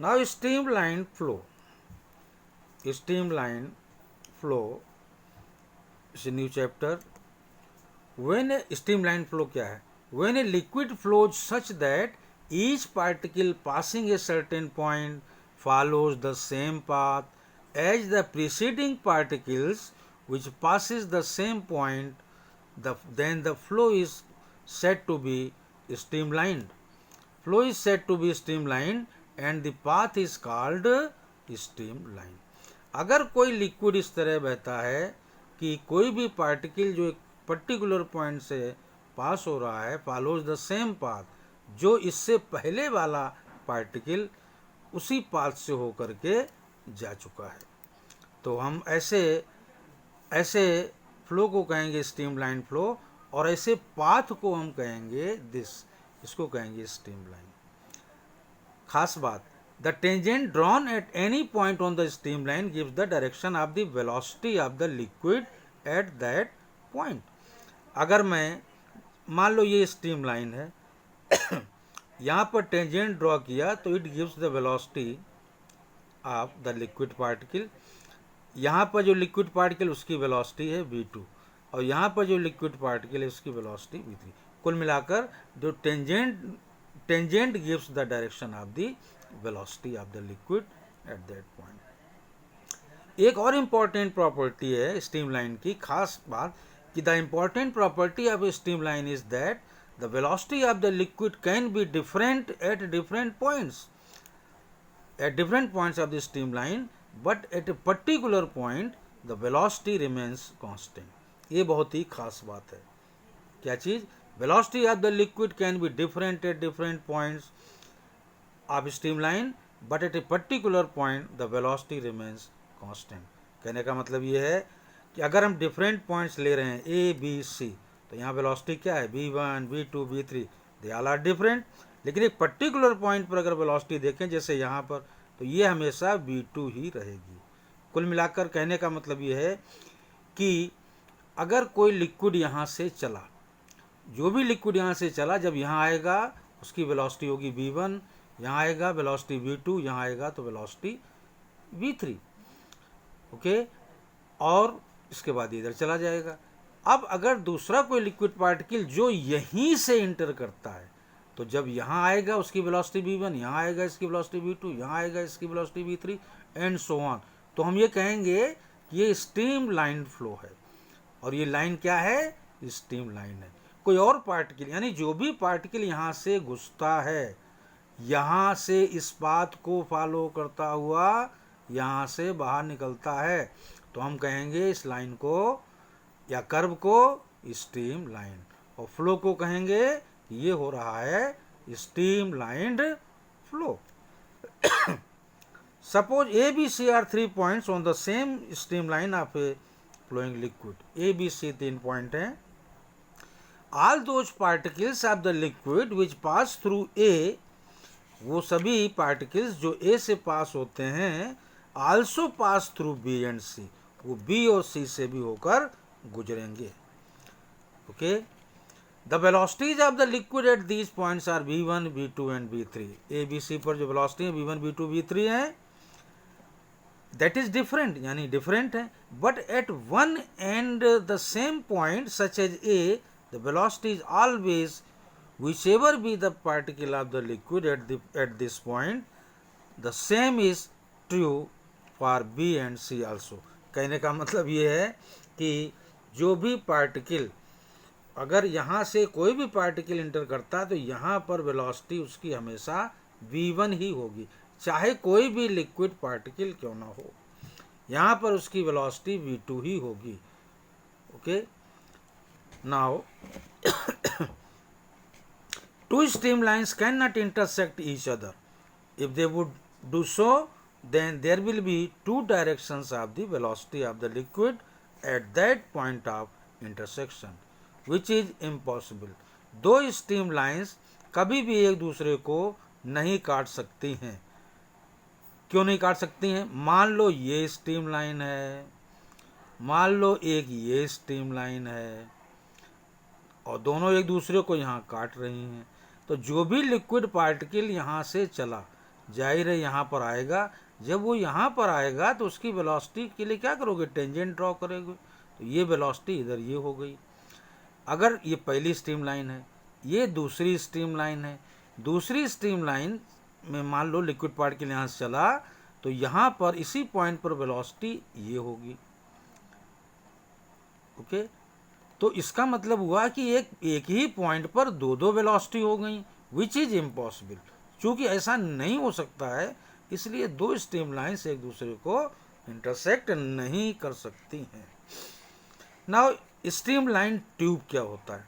Now streamline flow. Streamline flow is a new chapter. When a streamline flow क्या है? When a liquid flows such that each particle passing a certain point follows the same path as the preceding particles which passes the same point, then the flow is said to be streamlined. Flow is said to be streamlined and the path is called streamline. अगर कोई liquid इस तरह बहता है कि कोई भी particle जो एक पर्टिकुलर पॉइंट से पास हो रहा है फॉलोज द सेम पाथ, जो इससे पहले वाला पार्टिकल उसी पाथ से होकर के जा चुका है, तो हम ऐसे फ्लो को कहेंगे स्ट्रीमलाइन फ्लो, और ऐसे पाथ को हम कहेंगे इसको कहेंगे स्ट्रीमलाइन. खास बात, the tangent drawn at any point on the streamline gives the direction of the velocity of the liquid at that point. अगर मैं मान लो ये स्ट्रीमलाइन है यहाँ पर टेंजेंट ड्रॉ किया तो it gives the velocity of the liquid particle. यहाँ पर जो लिक्विड पार्टिकल उसकी वेलोसिटी है v2 और यहाँ पर जो लिक्विड पार्टिकल है उसकी वेलोसिटी v3. कुल मिलाकर जो tangent gives the direction of the velocity of the liquid at that point. एक और इम्पॉर्टेंट प्रॉपर्टी है स्ट्रीमलाइन की, खास बात कि the important property of a streamline is that the velocity of the liquid can be different at different points of the streamline, but at a particular point the velocity remains constant. ये बहुत ही खास बात है. क्या चीज़? Velocity of the liquid can be different at different points of streamline, but at a particular point the velocity remains constant. कहने का मतलब ये है कि अगर हम डिफरेंट पॉइंट्स ले रहे हैं ए बी सी, तो यहाँ वेलोसिटी क्या है? v1, v2, v3, they all are different. लेकिन एक पर्टिकुलर पॉइंट पर अगर वेलोसिटी देखें जैसे यहाँ पर, तो ये हमेशा v2 ही रहेगी. कुल मिलाकर कहने का मतलब ये है कि अगर कोई लिक्विड यहाँ से चला, जो भी लिक्विड यहाँ से चला, जब यहाँ आएगा उसकी वेलोसिटी होगी v1, यहाँ आएगा वेलोसिटी v2, यहाँ आएगा तो वेलोसिटी v3. ओके, और इसके बाद इधर चला जाएगा. अब अगर दूसरा कोई लिक्विड पार्टिकल जो यहीं से इंटर करता है, तो जब यहाँ आएगा उसकी वेलोसिटी v1, यहाँ आएगा इसकी वेलोसिटी v2, यहाँ आएगा इसकी velocity v3 and so on. तो हम ये कहेंगे कि ये स्ट्रीमलाइन फ्लो है. और ये लाइन क्या है? स्ट्रीमलाइन है. कोई और पार्टिकल, यानी जो भी पार्टिकल यहाँ से घुसता है, यहाँ से इस पाथ को फॉलो करता हुआ यहाँ से बाहर निकलता है, तो हम कहेंगे इस लाइन को या कर्व को स्ट्रीमलाइन, और फ्लो को कहेंगे ये हो रहा है streamlined flow. Suppose A B C are 3 points on the same streamline of a flowing liquid. A B C 3 point हैं. All those particles of the liquid which pass through A, वो सभी particles जो A से पास होते हैं, also pass through B and C, वो B और सी से भी होकर गुजरेंगे. Okay, the velocities of the liquid at these points are v1, v2 and v3. A B C पर जो वेलोसिटी है v1, v2, v3 है, दैट इज डिफरेंट, यानी डिफरेंट है. But at one and the same point such as A, the velocity is always whichever be the particle of the liquid at this point, the same is true for B and C also. कहने का मतलब ये है कि जो भी particle, अगर यहाँ से कोई भी पार्टिकल इंटर करता है तो यहाँ पर वेलोसिटी उसकी हमेशा v1 ही होगी, चाहे कोई भी लिक्विड पार्टिकल क्यों ना हो, यहाँ पर उसकी वेलोसिटी v2 ही होगी. Okay, now two streamlines cannot intersect each other. If they would do so, then there will be two directions of the velocity of the liquid at that point of intersection, which is impossible. दो streamlines कभी भी एक दूसरे को नहीं काट सकती हैं. क्यों नहीं काट सकती हैं? मान लो ये स्ट्रीमलाइन है, मान लो एक ये स्ट्रीमलाइन है, और दोनों एक दूसरे को यहाँ काट रही हैं. तो जो भी लिक्विड पार्टिकल यहाँ से चला, जाहिर है यहाँ पर आएगा। जब वो यहाँ पर आएगा तो उसकी वेलोसिटी के लिए क्या करोगे, टेंजेंट ड्रॉ करोगे। तो ये वेलोसिटी इधर ये हो गई। अगर ये पहली स्ट्रीम लाइन है, ये दूसरी स्ट्रीम लाइन है, दूसरी स्ट्रीम लाइन में मान लो लिक्विड पार्टिकल यहाँ से चला तो यहाँ पर इसी पॉइंट पर वेलोसिटी ये होगी। ओके, तो इसका मतलब हुआ कि एक ही पॉइंट पर दो दो वेलोसिटी हो गई, विच इज इम्पॉसिबल। चूंकि ऐसा नहीं हो सकता है, इसलिए दो स्ट्रीम लाइन्स एक दूसरे को इंटरसेक्ट नहीं कर सकती हैं। नाउ स्ट्रीम लाइन ट्यूब क्या होता है?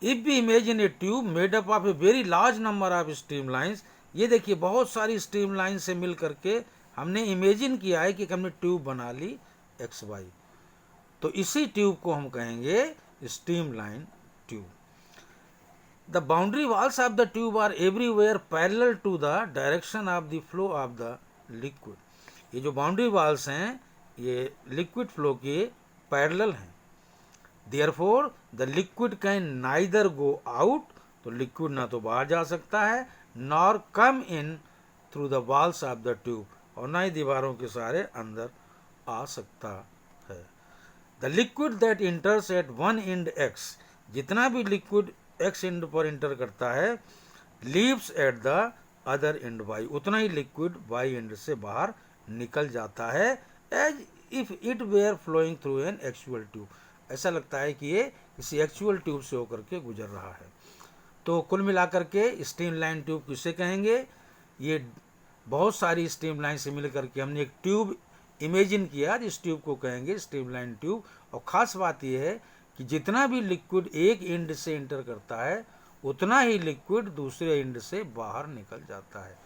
If we imagine a tube made up of a very large number of streamlines, ये देखिए बहुत सारी स्ट्रीम लाइन से मिल करके हमने इमेजिन किया है कि हमने ट्यूब बना ली एक्स वाई, तो इसी ट्यूब को हम कहेंगे streamline tube. The boundary walls of the tube are everywhere parallel to the direction of the flow of the liquid. ये जो बाउंड्री वॉल्स हैं ये लिक्विड फ्लो के पैरेलल हैं। Therefore the liquid can neither go out, तो liquid ना तो बाहर जा सकता है, nor come in through the walls of the tube, और ना ही दीवारों के सारे अंदर आ सकता है। The liquid that enters at one end X, जितना भी लिक्विड एक्स एंड पर इंटर करता है, leaves at the other end Y, उतना ही लिक्विड वाई एंड से बाहर निकल जाता है, as if it were flowing through an actual tube. ऐसा लगता है कि ये किसी एक्चुअल ट्यूब से होकर के गुजर रहा है। तो कुल मिलाकर के स्ट्रीम लाइन ट्यूब किसे कहेंगे? ये बहुत सारी स्ट्रीम लाइन से मिल करके हमने एक ट्यूब इमेजिन किया, इस ट्यूब को कहेंगे स्ट्रीम लाइन ट्यूब। और ख़ास बात यह है कि जितना भी लिक्विड एक एंड से इंटर करता है, उतना ही लिक्विड दूसरे एंड से बाहर निकल जाता है।